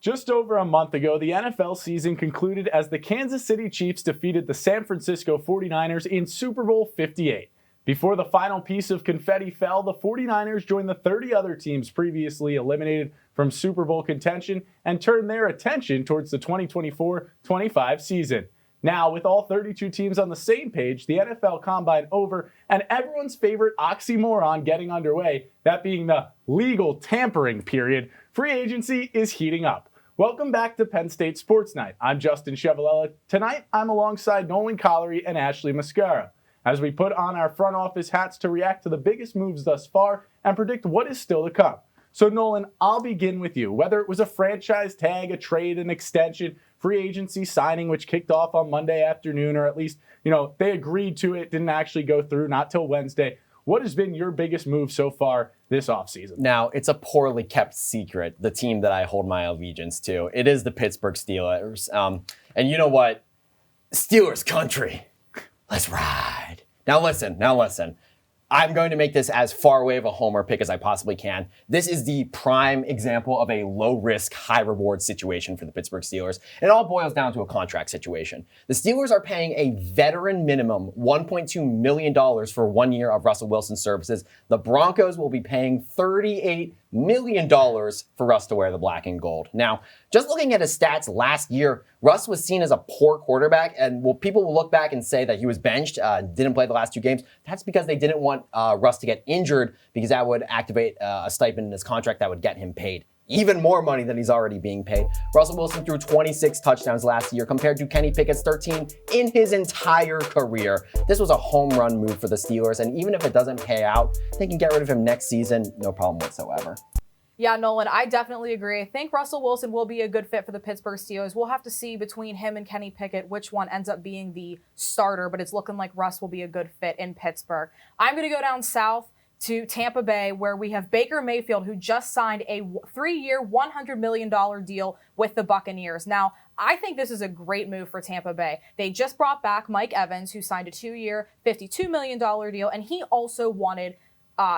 Just over a month ago, the NFL season concluded as the Kansas City Chiefs defeated the San Francisco 49ers in Super Bowl 58. Before the final piece of confetti fell, the 49ers joined the 30 other teams previously eliminated from Super Bowl contention and turned their attention towards the 2024-25 season. Now, with all 32 teams on the same page, the NFL Combine over, and everyone's favorite oxymoron getting underway, that being the legal tampering period, free agency is heating up. Welcome back to Penn State Sports Night. I'm Justin Ciavolella. Tonight, I'm alongside Nolan, Collery, and Ashley Mascaro as we put on our front office hats to react to the biggest moves thus far and predict what is still to come. So, Nolan, I'll begin with you. Whether it was a franchise tag, a trade, an extension, free agency signing, which kicked off on Monday afternoon, or at least, they agreed to it, didn't actually go through, not till Wednesday. What has been your biggest move so far this offseason? Now, it's a poorly kept secret, the team that I hold my allegiance to. It is the Pittsburgh Steelers. And you know what? Steelers country. Let's ride. Now listen. I'm going to make this as far away of a homer pick as I possibly can. This is the prime example of a low-risk, high-reward situation for the Pittsburgh Steelers. And it all boils down to a contract situation. The Steelers are paying a veteran minimum $1.2 million for 1 year of Russell Wilson's services. The Broncos will be paying $38 million for Russ to wear the black and gold. Now, just looking at his stats last year, Russ was seen as a poor quarterback, and people will look back and say that he was benched, didn't play the last two games. That's because they didn't want Russ to get injured, because that would activate a stipend in his contract that would get him paid even more money than he's already being paid. Russell Wilson threw 26 touchdowns last year compared to Kenny Pickett's 13 in his entire career. This was a home run move for the Steelers, and even if it doesn't pay out, they can get rid of him next season, no problem whatsoever. Yeah, Nolan, I definitely agree. I think Russell Wilson will be a good fit for the Pittsburgh Steelers. We'll have to see between him and Kenny Pickett which one ends up being the starter, but it's looking like Russ will be a good fit in Pittsburgh. I'm going to go down south to Tampa Bay, where we have Baker Mayfield, who just signed a 3-year, $100 million deal with the Buccaneers. Now, I think this is a great move for Tampa Bay. They just brought back Mike Evans, who signed a 2-year, $52 million deal, and he also wanted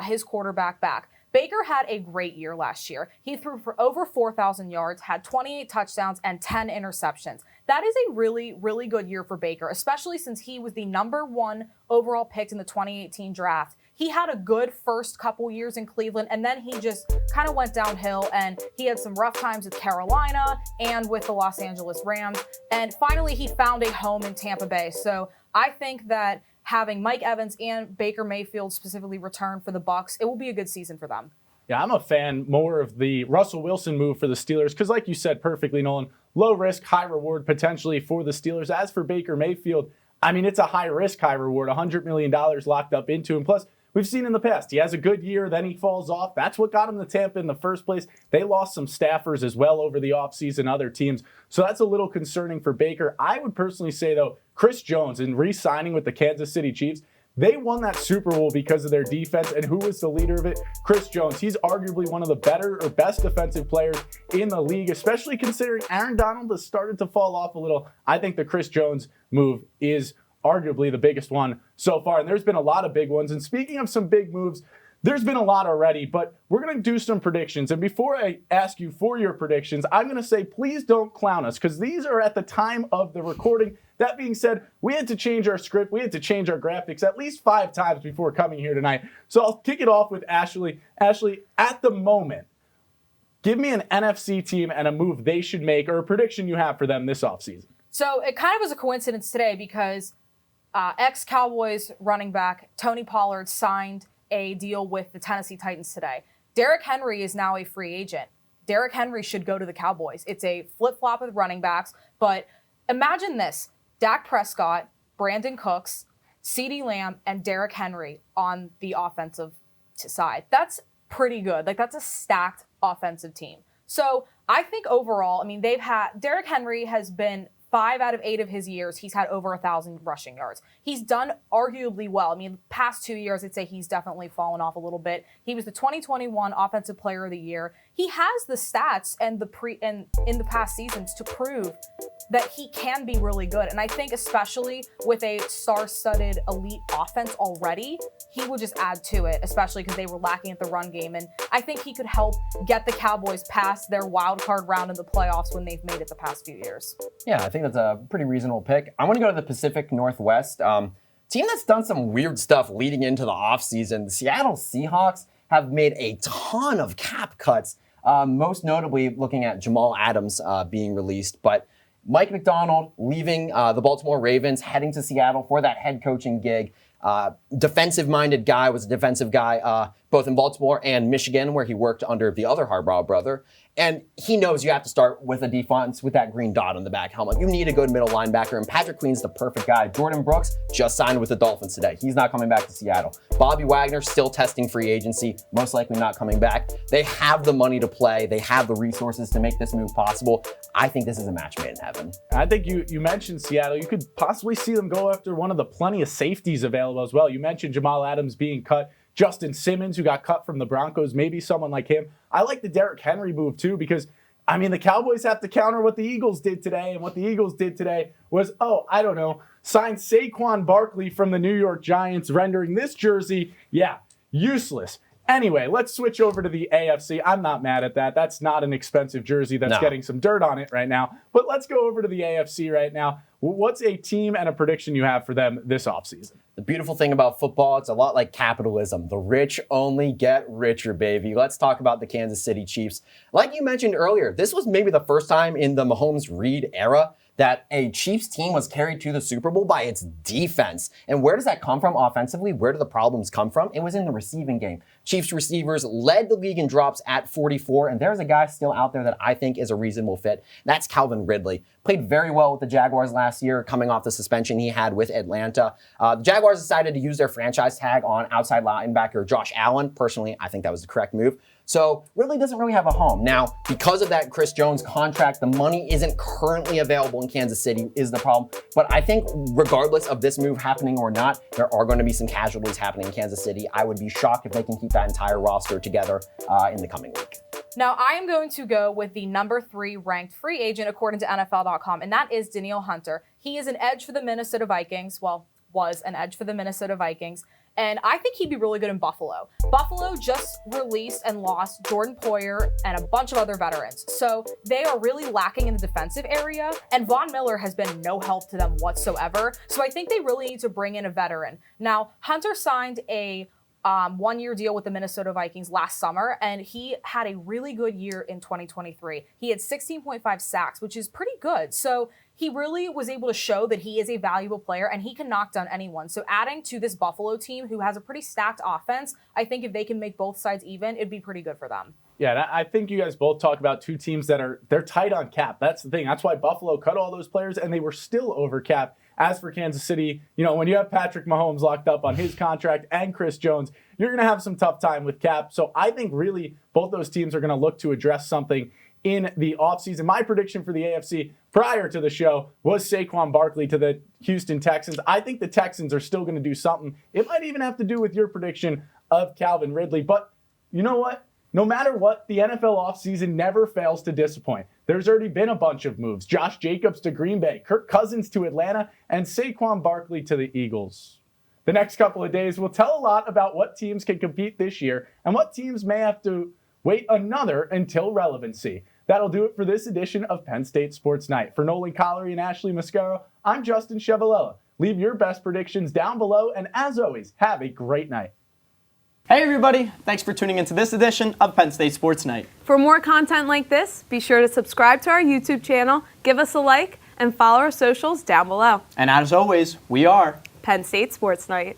his quarterback back. Baker had a great year last year. He threw for over 4,000 yards, had 28 touchdowns, and 10 interceptions. That is a really, really good year for Baker, especially since he was the #1 overall pick in the 2018 draft. He had a good first couple years in Cleveland, and then he just kind of went downhill, and he had some rough times with Carolina and with the Los Angeles Rams. And finally, he found a home in Tampa Bay. So I think that having Mike Evans and Baker Mayfield specifically return for the Bucs, it will be a good season for them. Yeah, I'm a fan more of the Russell Wilson move for the Steelers because, like you said perfectly, Nolan, low risk, high reward potentially for the Steelers. As for Baker Mayfield, I mean, it's a high risk, high reward, $100 million locked up into him. Plus, we've seen in the past, he has a good year, then he falls off. That's what got him to Tampa in the first place. They lost some staffers as well over the offseason, other teams. So that's a little concerning for Baker. I would personally say, though, Chris Jones, in re-signing with the Kansas City Chiefs, they won that Super Bowl because of their defense. And who was the leader of it? Chris Jones. He's arguably one of the better or best defensive players in the league, especially considering Aaron Donald has started to fall off a little. I think the Chris Jones move is arguably the biggest one so far. And there's been a lot of big ones. And speaking of some big moves, there's been a lot already, but we're going to do some predictions. And before I ask you for your predictions, I'm going to say, please don't clown us, because these are at the time of the recording. That being said, we had to change our script. We had to change our graphics at least 5 times before coming here tonight. So I'll kick it off with Ashley. Ashley, at the moment, give me an NFC team and a move they should make, or a prediction you have for them this offseason. So it kind of was a coincidence today because ex-Cowboys running back Tony Pollard signed a deal with the Tennessee Titans today. Derrick Henry is now a free agent. Derrick Henry should go to the Cowboys. It's a flip-flop with running backs, but imagine this. Dak Prescott, Brandon Cooks, CeeDee Lamb, and Derrick Henry on the offensive side. That's pretty good. That's a stacked offensive team. So I think overall, Derrick Henry has been 5 out of 8 of his years, he's had over 1,000 rushing yards. He's done arguably well. Past 2 years, I'd say he's definitely fallen off a little bit. He was the 2021 Offensive Player of the Year. he has the stats and in the past seasons to prove that he can be really good. And I think especially with a star-studded elite offense already, he would just add to it, especially because they were lacking at the run game. And I think he could help get the Cowboys past their wild card round in the playoffs when they've made it the past few years. Yeah, I think that's a pretty reasonable pick. I want to go to the Pacific Northwest. Team that's done some weird stuff leading into the offseason. The Seattle Seahawks have made a ton of cap cuts, most notably looking at Jamal Adams being released. But Mike McDonald leaving the Baltimore Ravens, heading to Seattle for that head coaching gig. Defensive-minded guy, was a defensive guy both in Baltimore and Michigan, where he worked under the other Harbaugh brother. And he knows you have to start with a defense with that green dot on the back helmet. You need a good middle linebacker, and Patrick Queen's the perfect guy. Jordan Brooks just signed with the Dolphins today. He's not coming back to Seattle. Bobby Wagner still testing free agency, most likely not coming back. They have the money to play. They have the resources to make this move possible. I think this is a match made in heaven. I think you mentioned Seattle. You could possibly see them go after one of the plenty of safeties available as well. You mentioned Jamal Adams being cut. Justin Simmons, who got cut from the Broncos, maybe someone like him. I like the Derrick Henry move too, because I mean, the Cowboys have to counter what the Eagles did today, and what the Eagles did today was, sign Saquon Barkley from the New York Giants, rendering this jersey, useless. Anyway, let's switch over to the AFC. I'm not mad at that. That's not an expensive jersey that's getting some dirt on it right now. But let's go over to the AFC right now. What's a team and a prediction you have for them this offseason? The beautiful thing about football, it's a lot like capitalism. The rich only get richer, baby. Let's talk about the Kansas City Chiefs. Like you mentioned earlier, this was maybe the first time in the Mahomes-Reed era that a Chiefs team was carried to the Super Bowl by its defense. And where does that come from offensively? Where do the problems come from? It was in the receiving game. Chiefs receivers led the league in drops at 44, and there's a guy still out there that I think is a reasonable fit. That's Calvin Ridley. Played very well with the Jaguars last year, coming off the suspension he had with Atlanta. The Jaguars decided to use their franchise tag on outside linebacker Josh Allen. Personally, I think that was the correct move. So Ridley doesn't really have a home. Now, because of that Chris Jones contract, the money isn't currently available in Kansas City is the problem. But I think regardless of this move happening or not, there are going to be some casualties happening in Kansas City. I would be shocked if they can keep that entire roster together in the coming week. Now, I am going to go with the number 3 ranked free agent according to NFL.com, and that is Danielle Hunter. He is an edge for the Minnesota Vikings. Well, was an edge for the Minnesota Vikings. And I think he'd be really good in Buffalo. Buffalo just released and lost Jordan Poyer and a bunch of other veterans. So they are really lacking in the defensive area. And Von Miller has been no help to them whatsoever. So I think they really need to bring in a veteran. Now, Hunter signed a one-year deal with the Minnesota Vikings last summer, and he had a really good year in 2023. He had 16.5 sacks, which is pretty good. So he really was able to show that he is a valuable player and he can knock down anyone. So adding to this Buffalo team who has a pretty stacked offense, I think if they can make both sides even, it'd be pretty good for them. Yeah, and I think you guys both talk about two teams they're tight on cap. That's the thing. That's why Buffalo cut all those players and they were still over cap. As for Kansas City, when you have Patrick Mahomes locked up on his contract and Chris Jones, you're going to have some tough time with cap. So I think really both those teams are going to look to address something in the offseason. My prediction for the AFC prior to the show was Saquon Barkley to the Houston Texans. I think the Texans are still going to do something. It might even have to do with your prediction of Calvin Ridley. But you know what? No matter what, the NFL offseason never fails to disappoint. There's already been a bunch of moves. Josh Jacobs to Green Bay, Kirk Cousins to Atlanta, and Saquon Barkley to the Eagles. The next couple of days will tell a lot about what teams can compete this year and what teams may have to wait another until relevancy. That'll do it for this edition of Penn State Sports Night. For Nolan, Collery, and Ashley Mascaro, I'm Justin Ciavolella. Leave your best predictions down below, and as always, have a great night. Hey everybody, thanks for tuning into this edition of Penn State Sports Night. For more content like this, be sure to subscribe to our YouTube channel, give us a like, and follow our socials down below. And as always, we are Penn State Sports Night.